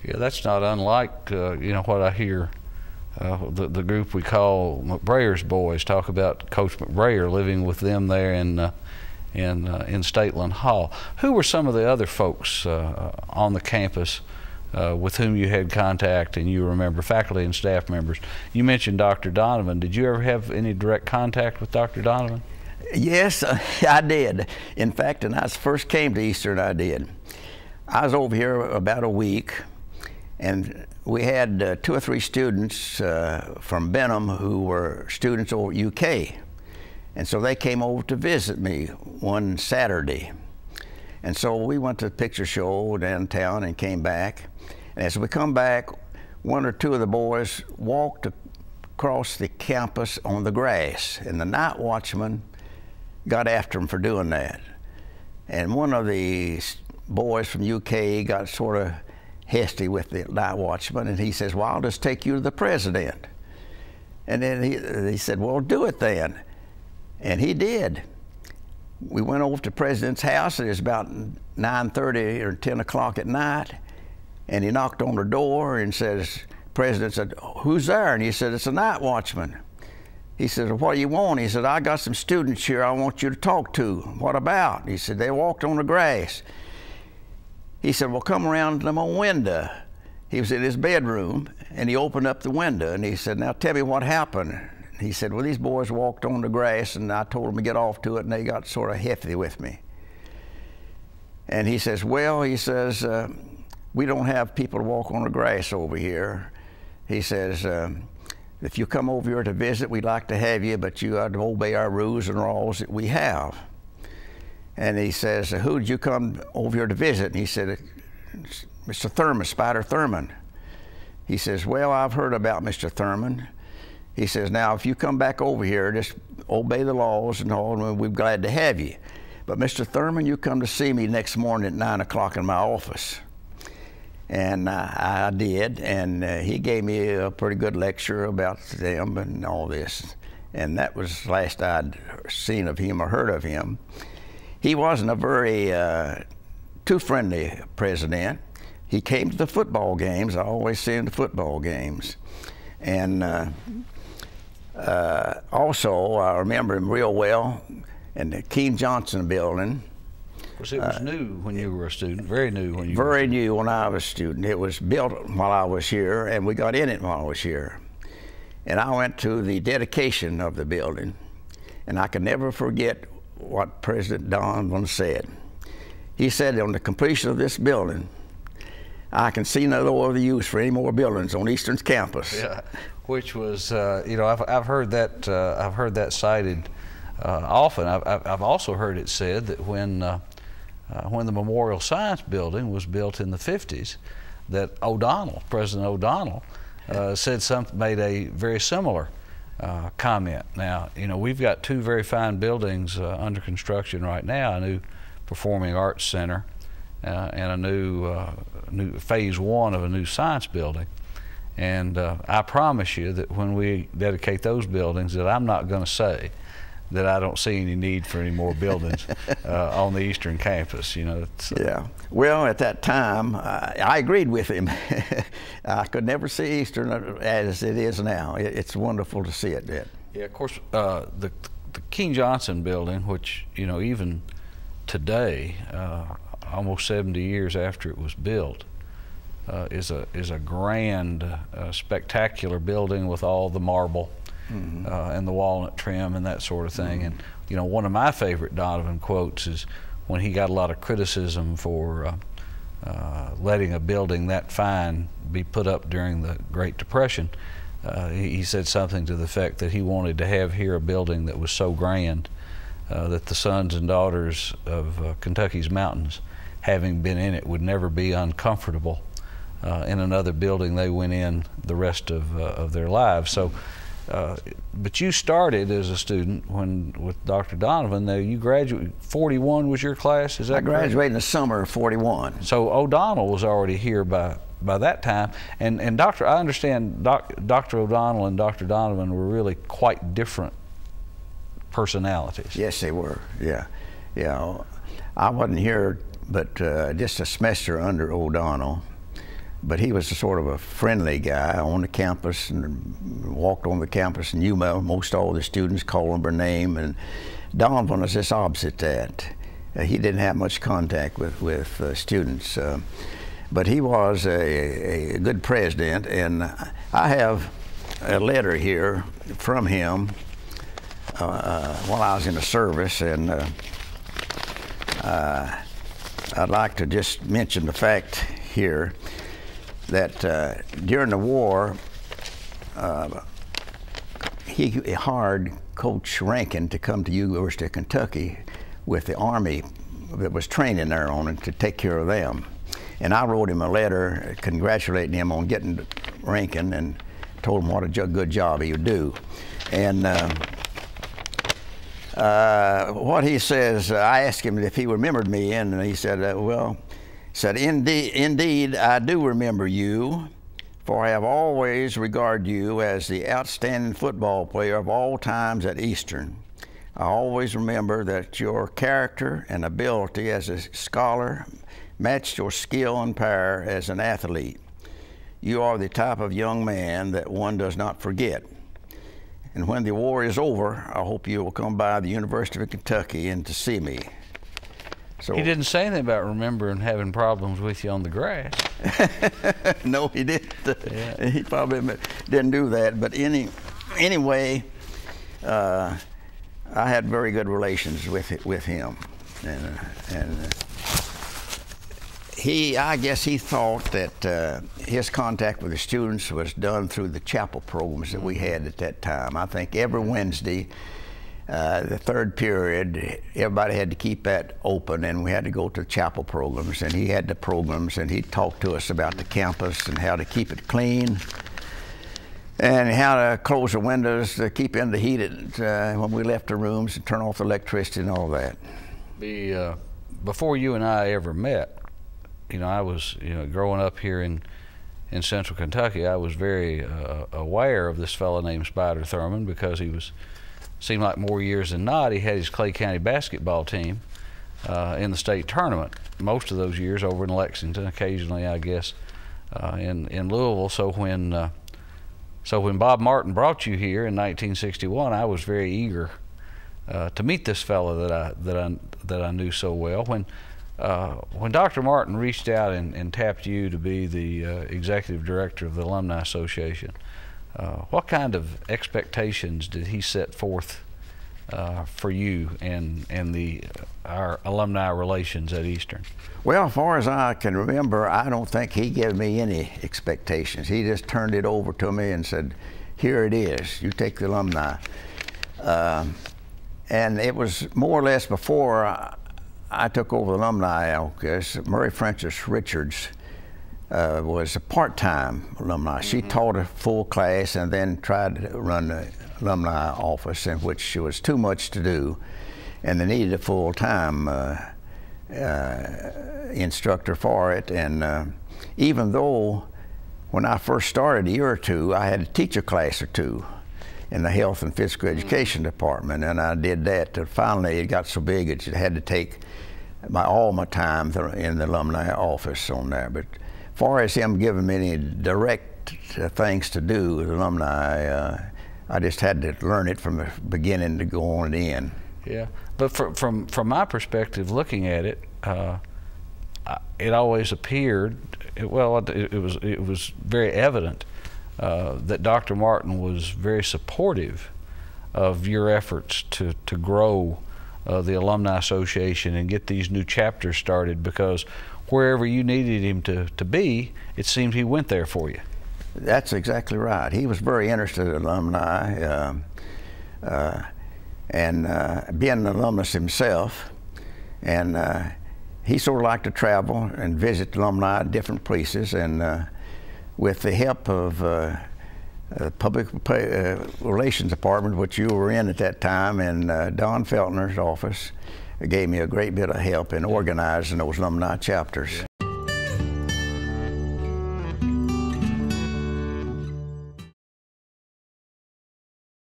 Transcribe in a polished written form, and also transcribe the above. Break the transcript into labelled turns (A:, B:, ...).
A: Yeah, that's not unlike you know what I hear the group we call McBrayer's boys talk about Coach McBrayer living with them there in Stateland Hall. Who were some of the other folks on the campus with whom you had contact and you remember, faculty and staff members? You mentioned Dr. Donovan. Did you ever have any direct contact with Dr. Donovan?
B: Yes, I did. In fact, when I first came to Eastern, I did. I was over here about a week, and we had 2 or 3 students from Benham who were students over at UK. And so they came over to visit me one Saturday. And so we went to the picture show downtown and came back. And as we come back, 1 or 2 of the boys walked across the campus on the grass, and the night watchman got after them for doing that. And one of the boys from UK got sort of hasty with the night watchman, and he says, well, I'll just take you to the president. And then he said, well, do it then. And he did. We went over to the president's house. It was about 9:30 or 10 o'clock at night, and he knocked on the door and says, president said, who's there? And he said, it's a night watchman. He said, well, what do you want? He said, I got some students here I want you to talk to. What about? He said, they walked on the grass. He said, well, come around to my window. He was in his bedroom, and he opened up the window, and he said, now tell me what happened. He said, well, these boys walked on the grass, and I told them to get off to it, and they got sort of hefty with me. And he says, well, he says, we don't have people to walk on the grass over here. He says, if you come over here to visit, we'd like to have you, but you have to obey our rules and laws that we have. And he says, who did you come over here to visit? And he said, Mr. Thurman, Spider Thurman. He says, well, I've heard about Mr. Thurman. He says, now, if you come back over here, just obey the laws and all, and we're glad to have you. But Mr. Thurman, you come to see me next morning at 9 o'clock in my office. And I did, and he gave me a pretty good lecture about them and all this. And that was the last I'd seen of him or heard of him. He wasn't a very too friendly president. He came to the football games. I always see him to football games. And also, I remember him real well in the Keene Johnson building.
A: Of course, it was new when you were a student, very new when you were a student.
B: Very new when I was a student. It was built while I was here, and we got in it while I was here. And I went to the dedication of the building, and I can never forget what President Donovan said. He said, on the completion of this building, I can see no other use for any more buildings on Eastern's campus.
A: Yeah, which was, you know, I've heard that cited often. I've also heard it said that when the Memorial Science Building was built in the 50s, that O'Donnell, President O'Donnell, made a very similar comment. Now, you know, we've got 2 very fine buildings under construction right now, a new Performing Arts Center and a new phase 1 of a new science building. And I promise you that when we dedicate those buildings, that I'm not going to say that I don't see any need for any more buildings on the Eastern campus. You know.
B: Yeah. Well, at that time, I agreed with him. I could never see Eastern as it is now. It's wonderful to see it.
A: Yeah. Of course, the Keene Johnson building, which, you know, even today, almost 70 years after it was built, is a grand, spectacular building with all the marble. Mm-hmm. And the walnut trim and that sort of thing. Mm-hmm. And, you know, one of my favorite Donovan quotes is when he got a lot of criticism for letting a building that fine be put up during the Great Depression. He said something to the effect that he wanted to have here a building that was so grand that the sons and daughters of Kentucky's mountains, having been in it, would never be uncomfortable in another building they went in the rest of their lives. So. But you started as a student with Dr. Donovan. Now you graduated, 41 was your class, is that correct?
B: I graduated in the summer of 41.
A: So O'Donnell was already here by that time. And I understand Dr. O'Donnell and Dr. Donovan were really quite different personalities.
B: Yes, they were, yeah. Yeah, I wasn't here but just a semester under O'Donnell. but he was a sort of a friendly guy on the campus, and walked on the campus and knew most all the students, called them by name. And Donovan was just opposite that. He didn't have much contact with students, but he was a good president. And I have a letter here from him while I was in the service, and I'd like to just mention the fact here that during the war, he hired Coach Rankin to come to University of Kentucky with the Army that was training there on it to take care of them. And I wrote him a letter congratulating him on getting Rankin, and told him what a good job he would do. And what he says, I asked him if he remembered me, and he said, indeed, I do remember you, for I have always regarded you as the outstanding football player of all times at Eastern. I always remember that your character and ability as a scholar matched your skill and power as an athlete. You are the type of young man that one does not forget. And when the war is over, I hope you will come by the University of Kentucky and to see me. So, he
A: didn't say anything about remembering having problems with you on the grass.
B: No, he didn't.
A: Yeah.
B: He probably didn't do that. But anyway, I had very good relations with him, and I guess he thought that his contact with the students was done through the chapel programs that we had at that time. I think every Wednesday, the third period, everybody had to keep that open, and we had to go to the chapel programs, and he had the programs, and he talked to us about the campus and how to keep it clean, and how to close the windows to keep in the heat when we left the rooms, and turn off the electricity and all that.
A: Before you and I ever met, I was, growing up here in central Kentucky, I was very aware of this fellow named Spider Thurman, because seemed like more years than not, he had his Clay County basketball team in the state tournament. Most of those years over in Lexington, occasionally, I guess, in Louisville. So when Bob Martin brought you here in 1961, I was very eager to meet this fellow that I knew so well. When Dr. Martin reached out and tapped you to be the executive director of the Alumni Association, what kind of expectations did he set forth for you and our alumni relations at Eastern?
B: Well, as far as I can remember, I don't think he gave me any expectations. He just turned it over to me and said, "Here it is. You take the alumni." And it was more or less before I took over the alumni office. Murray Frances Richards was a part-time alumni. Mm-hmm. She taught a full class and then tried to run the alumni office, in which it was too much to do, and they needed a full-time instructor for it. And even though when I first started a year or two, I had to teach a class or two in the health and physical education department, and I did that till finally it got so big it had to take all my time in the alumni office on there. But as far as him giving me any direct things to do with alumni, I just had to learn it from the beginning to go on to the end.
A: Yeah, but from my perspective, looking at it, it always appeared, it was very evident that Dr. Martin was very supportive of your efforts to grow the Alumni Association and get these new chapters started, because wherever you needed him to be, it seemed he went there for you.
B: That's exactly right. He was very interested in alumni, and being an alumnus himself, and he sort of liked to travel and visit alumni at different places, and with the help of Public Relations Department, which you were in at that time, and Don Feltner's office, gave me a great bit of help in organizing those alumni chapters.